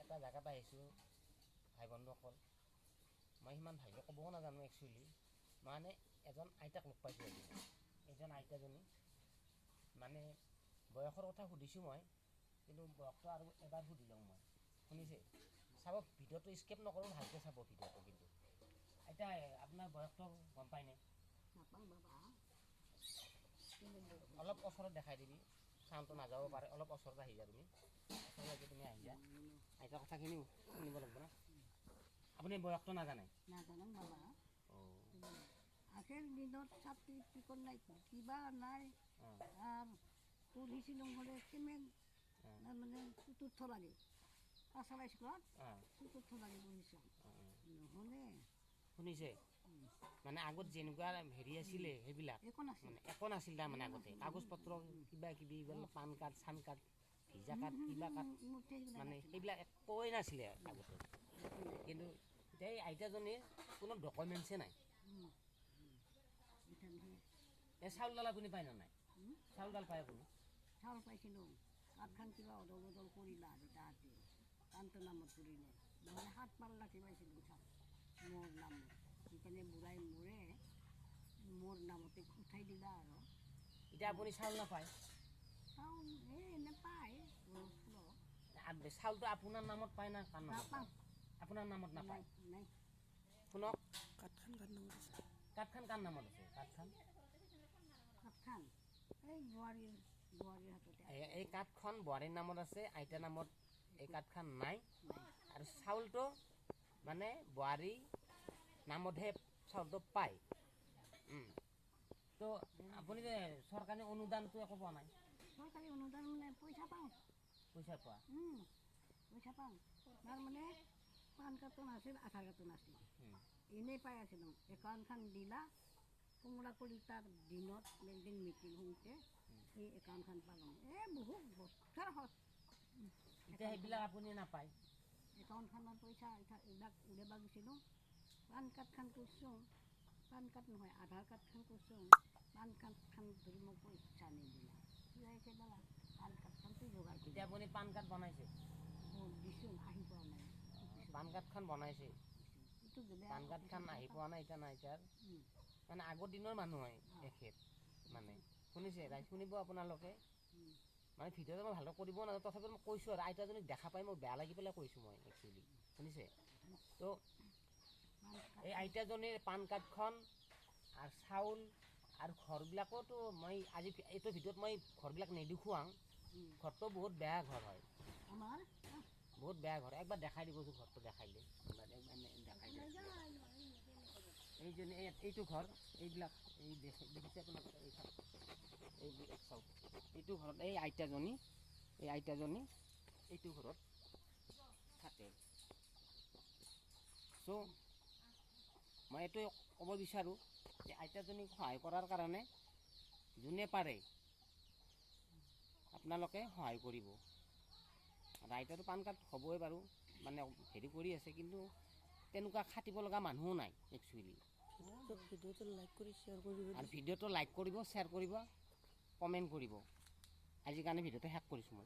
এটা জেগাত আহিছোঁ ভাই বন্ধুসকল, মই সিমান ভালকৈ ক'বও নাজানো একচুৱেলি। মানে এজন আইতাক লগ পাইছোঁ আজি। এইজন আইতাজনী মানে বয়সৰ কথা সুধিছোঁ মই, কিন্তু বয়সটো আৰু এবাৰ সুধি লওঁ মই। শুনিছে? চাব, ভিডিঅ'টো স্কেপ নকৰোঁ, ভালকৈ চাব ভিডিঅ'টো। কিন্তু এতিয়া আপোনাৰ বয়সটো গম পায়নে? অলপ ওচৰত দেখাই দিবি, চাউণ্ডটো নাযাব পাৰে। অলপ ওচৰত আহি যা, তুমি ওচৰত তুমি আহি যা, আইতাৰ কথাখিনি শুনিব লাগিব না। আপুনি বয়সটো নাজানে? নাজানো বাবা। অঁ, আগৰ দিনত চাৰ্টিফিকেট নাই, কিবা নাই। আৰু পঢ়িছিলোঁ হ'লে কিমান মানে চতুৰ্থ লাগে পাঠশালা স্কুলত, চতুৰ্থ লাগে পঢ়িছোঁ। নহ'লে শুনিছে? মানে আগত যেনেকুৱা হেৰি আছিলে সেইবিলাক মানে একো নাছিল তাৰমানে আগতে। কাগজ পত্ৰ কিবা কিবি এইবিলাক পান কাৰ্ড, চান কাৰ্ড, ভিজা কাৰ্ড, কিবা কাৰ্ড, মানে সেইবিলাক একোৱেই নাছিলে আগতে। কিন্তু এতিয়া এই আইতাজনীৰ কোনো ডকুমেণ্টছে নাই। এই চাউলডাল আপুনি পায় নে নাই? চাউলডাল পায় আপুনি? চাউল পাইছিলোঁ। কাৰ্ডখন কিবা অদল বদল কৰিলা তাহাঁতে, কাণটোৰ নামত কৰিলে। নহ'লে 7 পাল্লাকে পাইছিলোঁ চাউল মোৰ নামত। সেইকাৰণে বুঢ়াই মোৰ নামতে উঠাই দিলা আৰু। এতিয়া আপুনি চাউল নাপায়? চাউল নাপায়। চাউলটো আপোনাৰ নামত পায় না কাৰ নামত পায়? আপোনাৰ নামত নাপায়। শুনক, কাৰ্ডখন কাৰ নামত আছে? কাৰ্ডখন কাৰ নামত আছে? কাৰ্ডখন এই বোৱাৰীৰ হাততে। এই কাৰ্ডখন বোৱাৰীৰ নামত আছে, আইতাৰ নামত এই কাৰ্ডখন নাই। আৰু চাউলটো মানে বোৱাৰী নামতহে চাউলটো পায়। তো আপুনি যে চৰকাৰী অনুদানটো একো পোৱা নাই? চৰকাৰী অনুদান মানে পইচা পাওঁ। পইচা পোৱা? পইচা পাওঁ। তাৰমানে পান কাৰ্ডটো নাছিল, আধাৰ কাৰ্ডটো নাছিল, এনেই পাই আছিলোঁ। একাউণ্টখন দিলা, কোমোৰা কলিতাৰ দিনত একদিন মিটিং হওঁতে সেই একাউণ্টখন পালোঁ। বহুত বছৰ হ'ল। এতিয়া সেইবিলাক আপুনি নাপায়? একাউণ্টখনৰ পইচা এইবিলাক উলিয়াব গৈছিলোঁ। পান কাৰ্ডখন কৰিছোঁ, পান কাৰ্ড নহয় আধাৰ কাৰ্ডখন কৰিছোঁ। পান কাৰ্ডখন ধৰি মোক পইচা নিদিলা। পান কাৰ্ডখনটো যোগাৰ কৰি এতিয়া আপুনি পান কাৰ্ড বনাইছে? দিছোঁ, আহি পোৱা নাই। পান কাৰ্ডখন বনাইছে? পান কাৰ্ডখন আহি পোৱা নাই এতিয়া নাই তাৰ। মানে আগৰ দিনৰ মানুহ হয় এখেত, মানে শুনিছে? শুনিব আপোনালোকে। মানে ভিডিঅ'টো মই ভালকৈ কৰিব নাজানো, তথাপিও মই কৈছোঁ আৰু আইতাজনীক দেখা পাই মই বেয়া লাগি পেলাই কৈছোঁ মই একচুৱেলি। শুনিছে? তো এই আইতাজনীৰ পান কাৰ্ডখন আৰু চাউল আৰু ঘৰবিলাকতো মই আজি এইটো ভিডিঅ'ত মই ঘৰবিলাক নেদেখুৱাওঁ। ঘৰটো বহুত বেয়া ঘৰ হয়, বহুত বেয়া ঘৰ। একবাৰ দেখাই দিবচোন, ঘৰটো দেখাই দিয়ে। দেখাই দিয়ে এইটো ঘৰ, এইবিলাক এই দেখিছে আপোনালোকে? এইবিলাক চাওক, এইটো ঘৰত এই আইতাজনী এইটো ঘৰত থাকে। চ' মই এইটোৱে ক'ব বিচাৰোঁ যে আইতাজনীক সহায় কৰাৰ কাৰণে যোনে পাৰে আপোনালোকে সহায় কৰিব। আৰু আইতাৰো পান কাৰ্ড হ'বই বাৰু, মানে হেৰি কৰি আছে, কিন্তু তেনেকুৱা খাটিব লগা মানুহো নাই একচুৱেলি। ভিডিঅ'টো লাইক কৰি শ্বেয়াৰ কৰিব। আৰু ভিডিঅ'টো লাইক কৰিব, শ্বেয়াৰ কৰিব, কমেণ্ট কৰিব। আজিৰ কাৰণে ভিডিঅ'টো শেষ কৰিছোঁ মই।